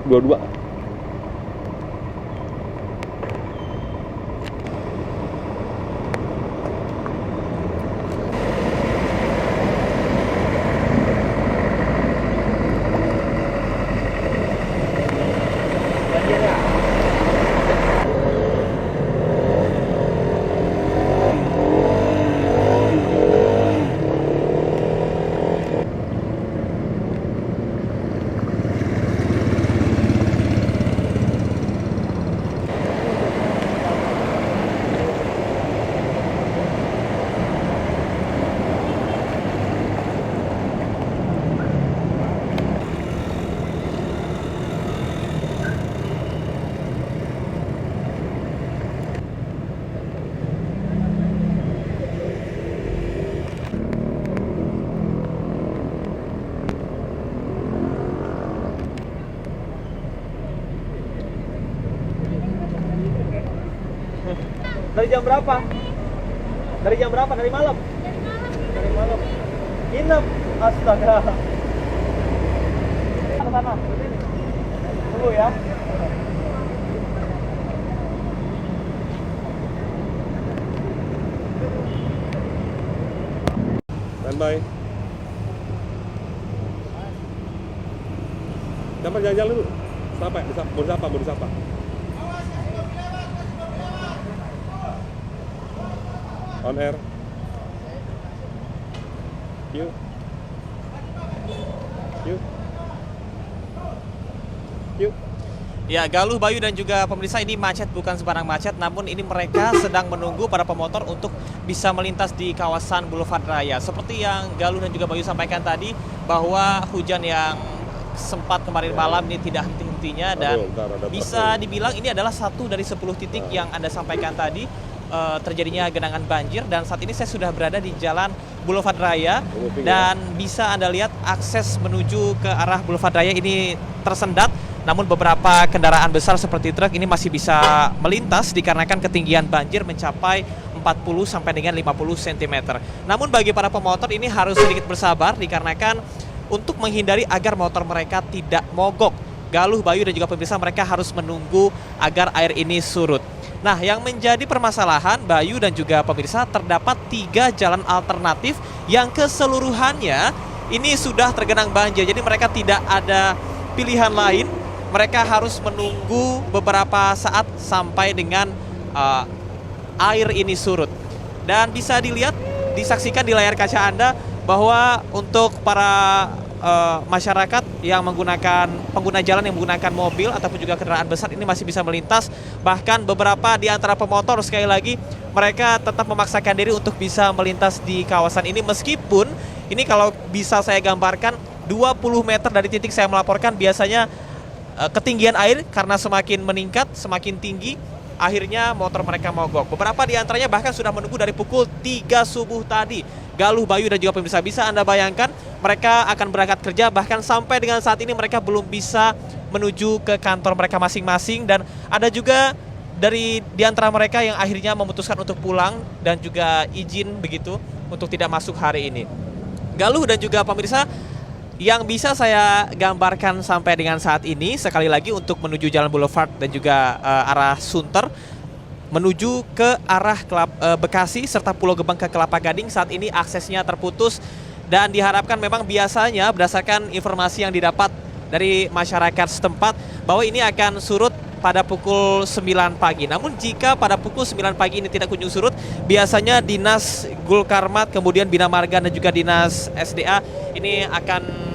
dua-dua. Dari jam berapa? Dari jam berapa? Dari malam? Dari malam. Nginep. Astaga. Ke sana. Tunggu ya. Standby. Sampai jalan-jalan dulu. Sampai, mau disapa. On air. Yuk. Ya, Galuh, Bayu dan juga pemirsa, ini macet bukan sembarang macet, namun ini mereka sedang menunggu para pemotor untuk bisa melintas di kawasan Boulevard Raya. Seperti yang Galuh dan juga Bayu sampaikan tadi, bahwa hujan yang sempat kemarin malam ini tidak henti-hentinya, dan bisa dibilang ini adalah satu dari 10 titik yang Anda sampaikan tadi terjadinya genangan banjir. Dan saat ini saya sudah berada di jalan Boulevard Raya, dan bisa Anda lihat akses menuju ke arah Boulevard Raya ini tersendat. Namun beberapa kendaraan besar seperti truk ini masih bisa melintas dikarenakan ketinggian banjir mencapai 40 sampai dengan 50 cm. Namun bagi para pemotor ini harus sedikit bersabar dikarenakan untuk menghindari agar motor mereka tidak mogok. Galuh, Bayu dan juga pemirsa, mereka harus menunggu agar air ini surut. Nah, yang menjadi permasalahan, Bayu dan juga pemirsa, terdapat 3 jalan alternatif yang keseluruhannya ini sudah tergenang banjir. Jadi mereka tidak ada pilihan lain. Mereka harus menunggu beberapa saat sampai dengan air ini surut. Dan bisa dilihat, disaksikan di layar kaca Anda bahwa untuk para masyarakat yang pengguna jalan yang menggunakan mobil ataupun juga kendaraan besar ini masih bisa melintas. Bahkan beberapa di antara pemotor, sekali lagi, mereka tetap memaksakan diri untuk bisa melintas di kawasan ini, meskipun ini kalau bisa saya gambarkan 20 meter dari titik saya melaporkan, biasanya ketinggian air karena semakin meningkat, semakin tinggi, akhirnya motor mereka mogok. Beberapa di antaranya bahkan sudah menunggu dari pukul 3 subuh tadi. Galuh, Bayu dan juga pemirsa, bisa Anda bayangkan mereka akan berangkat kerja, bahkan sampai dengan saat ini mereka belum bisa menuju ke kantor mereka masing-masing. Dan ada juga di antara mereka yang akhirnya memutuskan untuk pulang dan juga izin begitu untuk tidak masuk hari ini. Galuh dan juga pemirsa, yang bisa saya gambarkan sampai dengan saat ini, sekali lagi untuk menuju Jalan Boulevard dan juga arah Sunter, menuju ke arah Bekasi serta Pulau Gebang ke Kelapa Gading, saat ini aksesnya terputus. Dan diharapkan, memang biasanya berdasarkan informasi yang didapat dari masyarakat setempat, bahwa ini akan surut pada pukul 9 pagi. Namun jika pada pukul 9 pagi ini tidak kunjung surut, biasanya Dinas Gulkarmat, kemudian Bina Marga dan juga Dinas SDA ini akan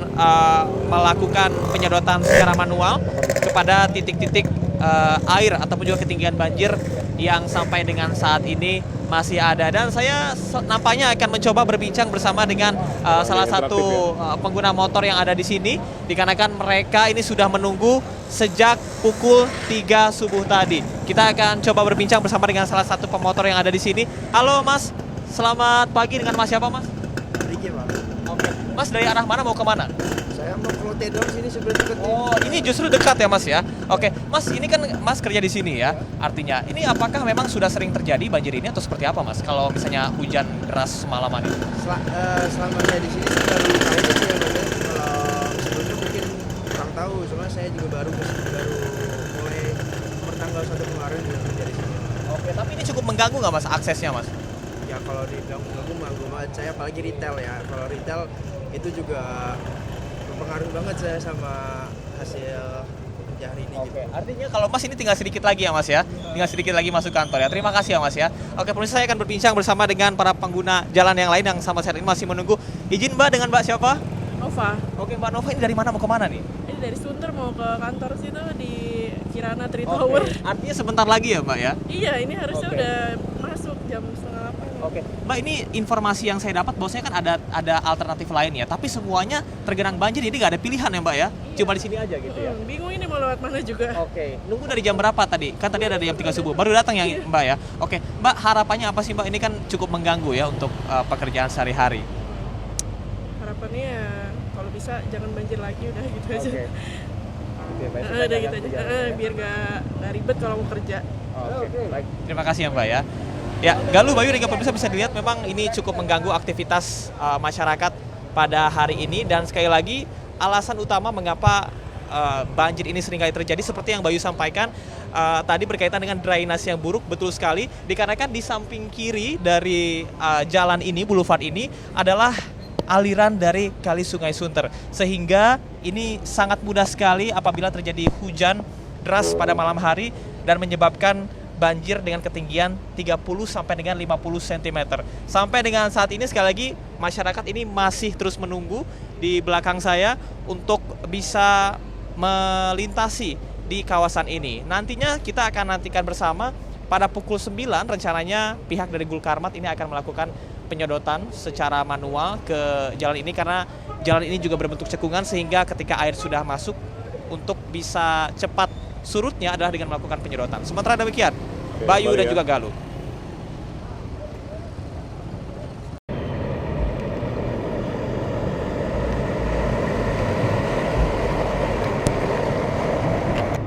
melakukan penyedotan secara manual kepada titik-titik air ataupun juga ketinggian banjir yang sampai dengan saat ini masih ada. Dan saya nampaknya akan mencoba berbincang bersama dengan salah satu pengguna motor yang ada di sini, dikarenakan mereka ini sudah menunggu sejak pukul 3 subuh tadi. Kita akan coba berbincang bersama dengan salah satu pemotor yang ada di sini. Halo Mas, selamat pagi. Dengan Mas siapa Mas? Riki, Pak. Oke. Mas dari arah mana mau kemana? Saya mau ke Tedong sini sebelah dekat. Oh, ini justru dekat ya Mas ya. Oke, Mas, ini kan Mas kerja di sini ya. Artinya, ini apakah memang sudah sering terjadi banjir ini atau seperti apa Mas? Kalau misalnya hujan deras semalaman ini? Selama saya di sini baru kali ini sih yang ada. Kalau sebelumnya mungkin kurang tahu, soalnya saya juga baru mulai pertanggal 1 kemarin juga kerja di sini. Oke, tapi ini cukup mengganggu nggak Mas aksesnya Mas? Ya kalau dibilang mengganggu banget saya, apalagi retail ya. Kalau retail itu juga berpengaruh banget saya sama hasil kerja hari ini. Oke, artinya kalau Mas ini tinggal sedikit lagi ya Mas ya? Tinggal sedikit lagi masuk kantor ya. Terima kasih ya Mas ya. Oke, pemirsa, saya akan berbincang bersama dengan para pengguna jalan yang lain yang sama saat ini masih menunggu. Izin Mbak, dengan Mbak siapa? Nova. Oke, Mbak Nova, ini dari mana mau kemana nih? Ini dari Sunter mau ke kantor situ di Kirana Tree Tower. Artinya sebentar lagi ya Mbak ya? Iya, ini harusnya Oke. udah masuk jam 7:30. Oke, Mbak, ini informasi yang saya dapat bahwasanya kan ada alternatif lain ya, tapi semuanya tergenang banjir, jadi nggak ada pilihan ya Mbak ya? Cuma di sini aja gitu ya? Bingung ini mau lewat mana juga. Oke, nunggu dari jam berapa tadi? Kan tadi ada jam 3 subuh, baru datang ya Mbak ya? Oke, Mbak, harapannya apa sih Mbak? Ini kan cukup mengganggu ya untuk pekerjaan sehari-hari. Harapannya ya kalau bisa jangan banjir lagi, udah gitu aja. Oke, baik. Udah gitu aja. Biar nggak ribet kalau mau kerja. Oke, baik. Terima kasih ya Mbak ya. Ya, Galuh, Bayu, dan pemirsa bisa dilihat memang ini cukup mengganggu aktivitas masyarakat pada hari ini, dan sekali lagi alasan utama mengapa banjir ini seringkali terjadi seperti yang Bayu sampaikan tadi berkaitan dengan drainase yang buruk. Betul sekali, dikarenakan di samping kiri dari jalan ini, boulevard ini adalah aliran dari Kali Sungai Sunter, sehingga ini sangat mudah sekali apabila terjadi hujan deras pada malam hari dan menyebabkan banjir dengan ketinggian 30 sampai dengan 50 cm. Sampai dengan saat ini sekali lagi masyarakat ini masih terus menunggu di belakang saya untuk bisa melintasi di kawasan ini. Nantinya kita akan nantikan bersama pada pukul 9 rencananya pihak dari Gulkarmat ini akan melakukan penyedotan secara manual ke jalan ini, karena jalan ini juga berbentuk cekungan sehingga ketika air sudah masuk untuk bisa cepat surutnya adalah dengan melakukan penyedotan. Sementara demikian, Bayu dan juga Galuh.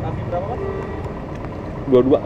Kami berapa Mas? 22.